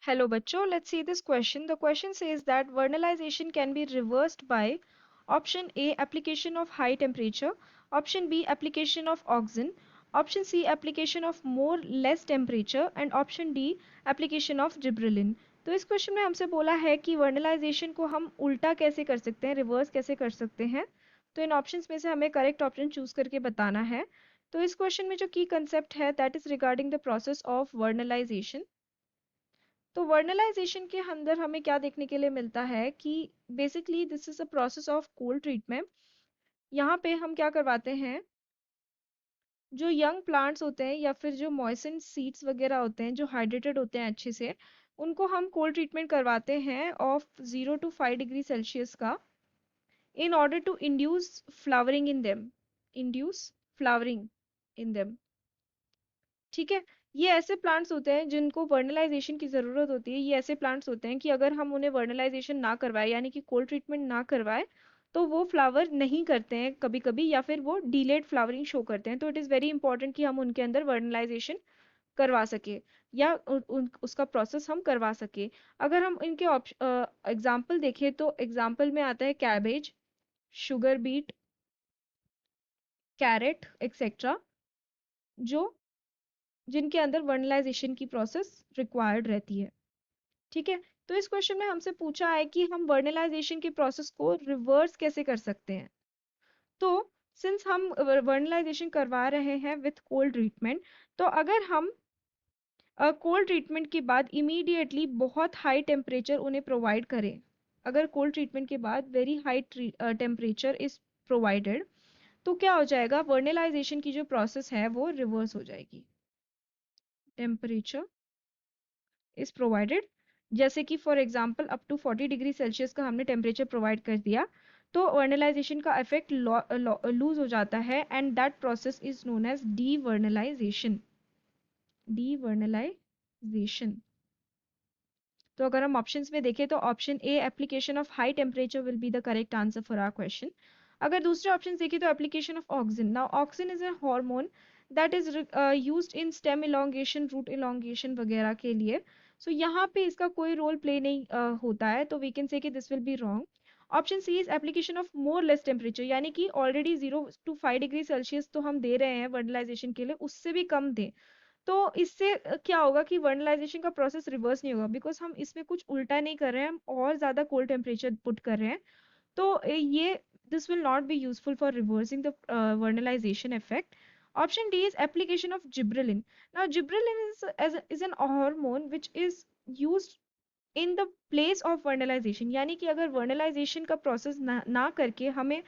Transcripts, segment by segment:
Hello bachcho, let's see this question. The question says that vernalization can be reversed by option A application of high temperature, option B application of oxygen, option C application of more less temperature and option D application of gibberellin. तो इस question में हमसे बोला है कि vernalization को हम उल्टा कैसे कर सकते हैं, रिवर्स कैसे कर सकते हैं. तो इन ऑप्शंस में से हमें करेक्ट ऑप्शन चूज करके बताना है. तो इस क्वेश्चन में जो की कंसेप्ट है that is regarding the process of vernalization. तो वर्नलाइजेशन के अंदर हमें क्या देखने के लिए मिलता है कि basically this is a process of cold treatment. यहाँ पे हम क्या करवाते हैं, जो यंग प्लांट्स होते हैं या फिर जो मॉइसन सीड्स वगैरह होते हैं जो हाइड्रेटेड होते हैं अच्छे से, उनको हम कोल्ड ट्रीटमेंट करवाते हैं ऑफ 0 to 5 डिग्री सेल्सियस का, in order to induce flowering in them, induce flowering in them. ठीक है. ये ऐसे प्लांट्स होते हैं जिनको वर्नलाइजेशन की ज़रूरत होती है. ये ऐसे प्लांट्स होते हैं कि अगर हम उन्हें वर्नलाइजेशन ना करवाए यानी कि कोल्ड ट्रीटमेंट ना करवाए तो वो फ्लावर नहीं करते हैं कभी कभी, या फिर वो डिलेड फ्लावरिंग शो करते हैं. तो इट इज़ वेरी इंपॉर्टेंट कि हम उनके अंदर वर्नलाइजेशन करवा सके या उसका प्रोसेस हम करवा सके. अगर हम इनके एग्जाम्पल देखें तो एग्जाम्पल में आता है cabbage, sugar beet, carrot etcetera, जो जिनके अंदर वर्नलाइजेशन की प्रोसेस रिक्वायर्ड रहती है. ठीक है. तो इस क्वेश्चन में हमसे पूछा है कि हम वर्नलाइजेशन की प्रोसेस को रिवर्स कैसे कर सकते हैं. तो सिंस हम वर्नलाइजेशन करवा रहे हैं विथ कोल्ड ट्रीटमेंट, तो अगर हम कोल्ड ट्रीटमेंट के बाद इमीडिएटली बहुत हाई टेम्परेचर उन्हें प्रोवाइड करें, अगर कोल्ड ट्रीटमेंट के बाद very high temperature is provided, तो क्या हो जाएगा, वर्नलाइजेशन की जो प्रोसेस है वो रिवर्स हो जाएगी. टेम्परेचर इज प्रोवाइडेड, जैसे कि for example up to 40 degree Celsius का हमने टेम्परेचर प्रोवाइड कर दिया, तो वर्नलाइजेशन का इफेक्ट लूज हो जाता है and that process is known as devernalization. Devernalization. तो अगर हम ऑप्शंस में देखें तो option A application of high temperature will be the correct answer for our question. अगर दूसरे ऑप्शन देखें तो application of auxin. Now auxin is a hormone that is used in stem elongation, root elongation वगैरह के लिए. सो यहाँ पे इसका कोई रोल प्ले नहीं होता है, तो we can say that this will be wrong. Option C is application of more less temperature, यानी कि ऑलरेडी 0 to 5 डिग्री सेल्सियस तो हम दे रहे हैं वर्नलाइजेशन के लिए, उससे भी कम दें. तो इससे क्या होगा कि वर्नलाइजेशन का प्रोसेस रिवर्स नहीं होगा, बिकॉज हम इसमें कुछ उल्टा नहीं कर रहे हैं, हम और ज़्यादा कोल्ड टेम्परेचर पुट कर रहे हैं. तो ये this will not be useful for reversing the vernalization effect. Option D is application of gibberellin. Now, gibberellin is an hormone which is used in the place of vernalization, यानी कि अगर vernalization का process ना करके हमें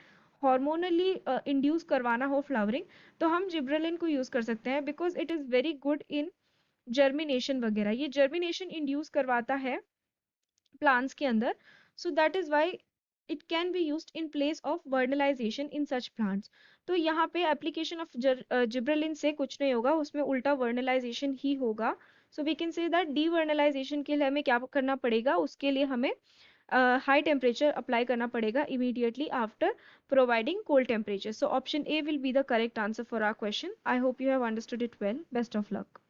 हॉर्मोनली induce करवाना हो flowering, तो हम जिब्रेलिन को यूज़ कर सकते हैं because it is very good in germination वगैरह. ये जर्मिनेशन इंड्यूस करवाता है प्लांट्स के अंदर. So that is why it can be used in place of vernalization in such plants. तो यहाँ पे एप्लीकेशन ऑफ जिब्रेलिन से कुछ नहीं होगा, उसमें उल्टा वर्नलाइजेशन ही होगा. So we can say that devernalization के लिए हमें क्या करना पड़ेगा, उसके लिए हमें हाई टेम्परेचर अप्लाई करना पड़ेगा immediately after providing cold temperature. So option A will be the correct answer for our question. I hope you have understood it well. Best of luck.